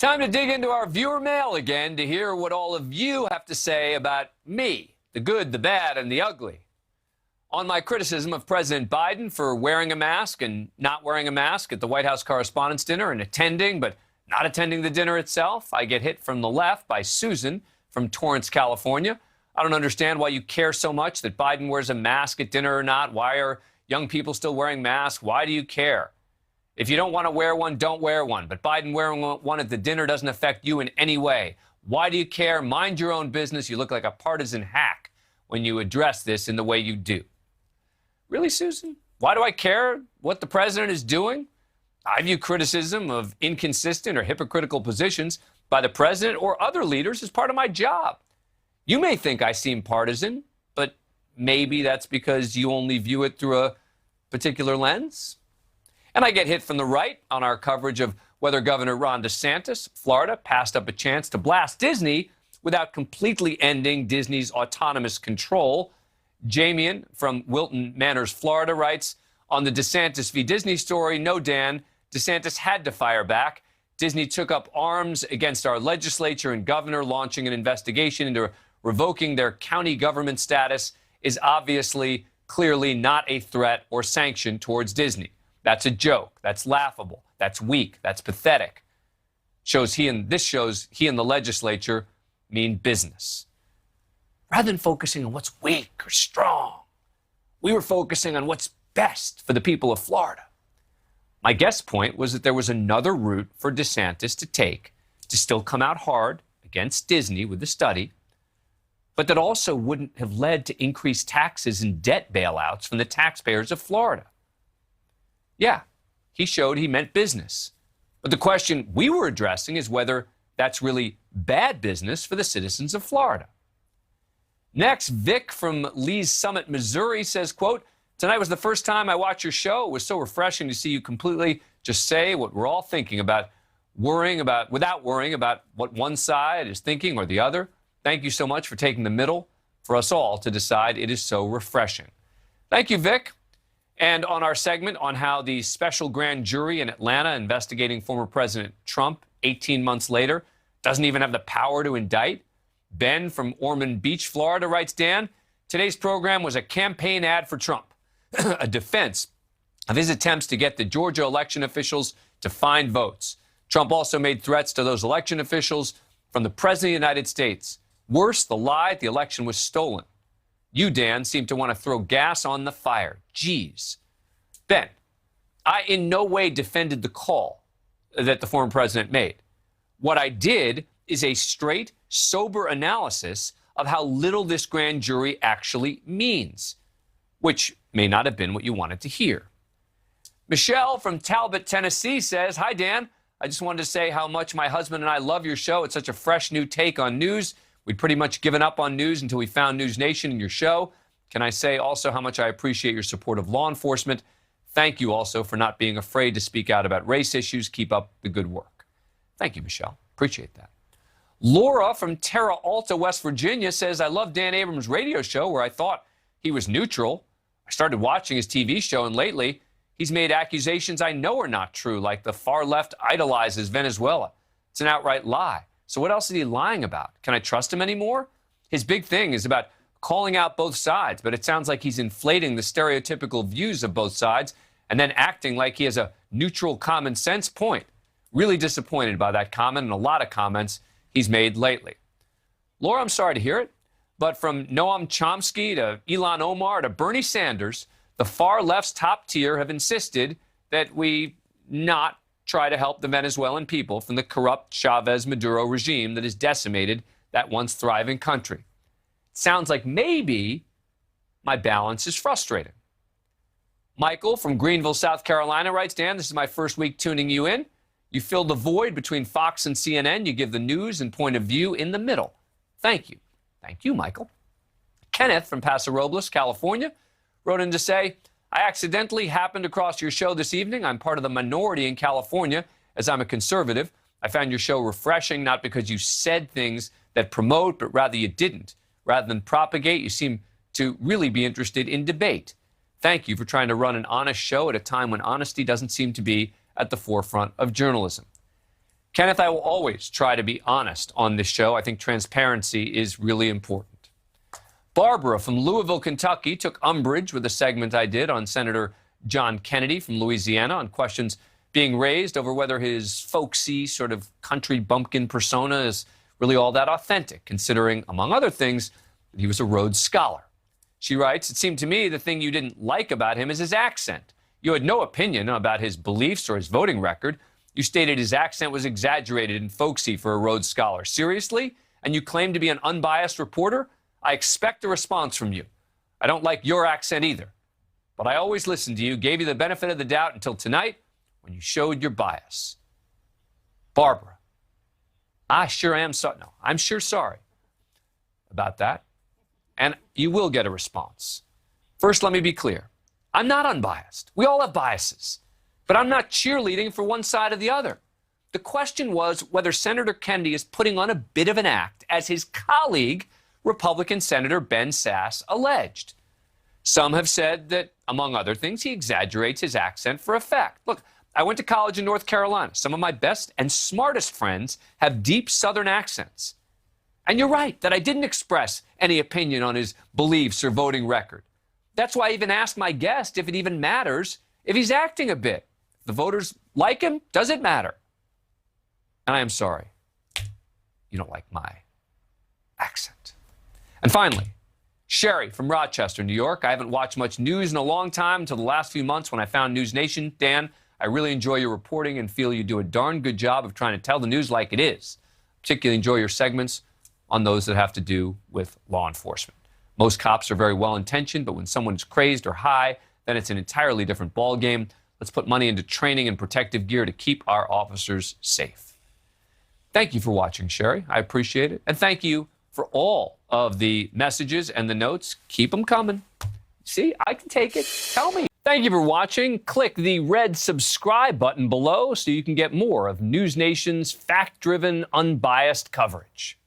Time to dig into our viewer mail again to hear what all of you have to say about me, the good, the bad, and the ugly. On my criticism of President Biden for wearing a mask and not wearing a mask at the White House Correspondents' Dinner and attending but not attending the dinner itself, I get hit from the left by Susan from Torrance, California. I don't understand why you care so much that Biden wears a mask at dinner or not. Why are young people still wearing masks? Why do you care? If you don't want to wear one, don't wear one. But Biden wearing one at the dinner doesn't affect you in any way. Why do you care? Mind your own business. You look like a partisan hack when you address this in the way you do. Really, Susan? Why do I care what the president is doing? I view criticism of inconsistent or hypocritical positions by the president or other leaders as part of my job. You may think I seem partisan, but maybe that's because you only view it through a particular lens. And I get hit from the right on our coverage of whether Governor Ron DeSantis, Florida, passed up a chance to blast Disney without completely ending Disney's autonomous control. Jamian from Wilton Manors, Florida, writes, on the DeSantis v. Disney story, no, Dan, DeSantis had to fire back. Disney took up arms against our legislature and governor, launching an investigation into revoking their county government status is obviously, clearly not a threat or sanction towards Disney. That's a joke. That's laughable. That's weak. That's pathetic. This shows he and the legislature mean business. Rather than focusing on what's weak or strong, we were focusing on what's best for the people of Florida. My guess point was that there was another route for DeSantis to take to still come out hard against Disney with the study, but that also wouldn't have led to increased taxes and debt bailouts from the taxpayers of Florida. Yeah, he showed he meant business. But the question we were addressing is whether that's really bad business for the citizens of Florida. Next, Vic from Lee's Summit, Missouri says, quote, tonight was the first time I watched your show. It was so refreshing to see you completely just say what we're all thinking about, without worrying about what one side is thinking or the other. Thank you so much for taking the middle for us all to decide. It is so refreshing. Thank you, Vic. And on our segment on how the special grand jury in Atlanta investigating former President Trump 18 months later doesn't even have the power to indict, Ben from Ormond Beach, Florida, writes, Dan, today's program was a campaign ad for Trump, a defense of his attempts to get the Georgia election officials to find votes. Trump also made threats to those election officials from the President of the United States. Worse, the lie, the election was stolen. You, Dan, seem to want to throw gas on the fire. Geez. Ben, I in no way defended the call that the former president made. What I did is a straight, sober analysis of how little this grand jury actually means, which may not have been what you wanted to hear. Michelle from Talbot, Tennessee says, hi, Dan. I just wanted to say how much my husband and I love your show. It's such a fresh new take on news. We'd pretty much given up on news until we found NewsNation in your show. Can I say also how much I appreciate your support of law enforcement? Thank you also for not being afraid to speak out about race issues. Keep up the good work. Thank you, Michelle. Appreciate that. Laura from Terra Alta, West Virginia says, I love Dan Abrams' radio show where I thought he was neutral. I started watching his TV show, and lately he's made accusations I know are not true, like the far left idolizes Venezuela. It's an outright lie. So what else is he lying about? Can I trust him anymore? His big thing is about calling out both sides, but it sounds like he's inflating the stereotypical views of both sides and then acting like he has a neutral common sense point. Really disappointed by that comment and a lot of comments he's made lately. Laura, I'm sorry to hear it, but from Noam Chomsky to Ilhan Omar to Bernie Sanders, the far left's top tier have insisted that we not try to help the Venezuelan people from the corrupt Chavez-Maduro regime that has decimated that once thriving country. It sounds like maybe my balance is frustrating. Michael from Greenville, South Carolina writes, Dan, this is my first week tuning you in. You fill the void between Fox and CNN. You give the news and point of view in the middle. Thank you. Thank you, Michael. Kenneth from Paso Robles, California, wrote in to say, I accidentally happened across your show this evening. I'm part of the minority in California, as I'm a conservative. I found your show refreshing, not because you said things that promote, but rather you didn't. Rather than propagate, you seem to really be interested in debate. Thank you for trying to run an honest show at a time when honesty doesn't seem to be at the forefront of journalism. Kenneth, I will always try to be honest on this show. I think transparency is really important. Barbara from Louisville, Kentucky, took umbrage with a segment I did on Senator John Kennedy from Louisiana on questions being raised over whether his folksy sort of country bumpkin persona is really all that authentic, considering, among other things, that he was a Rhodes Scholar. She writes, "It seemed to me the thing you didn't like about him is his accent. You had no opinion about his beliefs or his voting record. You stated his accent was exaggerated and folksy for a Rhodes Scholar. Seriously? And you claim to be an unbiased reporter? I expect a response from you. I don't like your accent either. But I always listened to you, gave you the benefit of the doubt until tonight when you showed your bias." Barbara, I sure am sorry. No, I'm sure sorry about that. And you will get a response. First, let me be clear. I'm not unbiased. We all have biases. But I'm not cheerleading for one side or the other. The question was whether Senator Kennedy is putting on a bit of an act, as his colleague, Republican Senator Ben Sasse, alleged. Some have said that, among other things, he exaggerates his accent for effect. Look, I went to college in North Carolina. Some of my best and smartest friends have deep Southern accents. And you're right that I didn't express any opinion on his beliefs or voting record. That's why I even asked my guest if it even matters if he's acting a bit. If the voters like him, does it matter? And I am sorry. You don't like my accent. And finally, Sherry from Rochester, New York. I haven't watched much news in a long time until the last few months when I found NewsNation. Dan, I really enjoy your reporting and feel you do a darn good job of trying to tell the news like it is. Particularly enjoy your segments on those that have to do with law enforcement. Most cops are very well-intentioned, but when someone's crazed or high, then it's an entirely different ballgame. Let's put money into training and protective gear to keep our officers safe. Thank you for watching, Sherry. I appreciate it. And thank you for all of the messages and the notes. Keep them coming. See, I can take it. Tell me. Thank you for watching. Click the red subscribe button below so you can get more of NewsNation's fact-driven, unbiased coverage.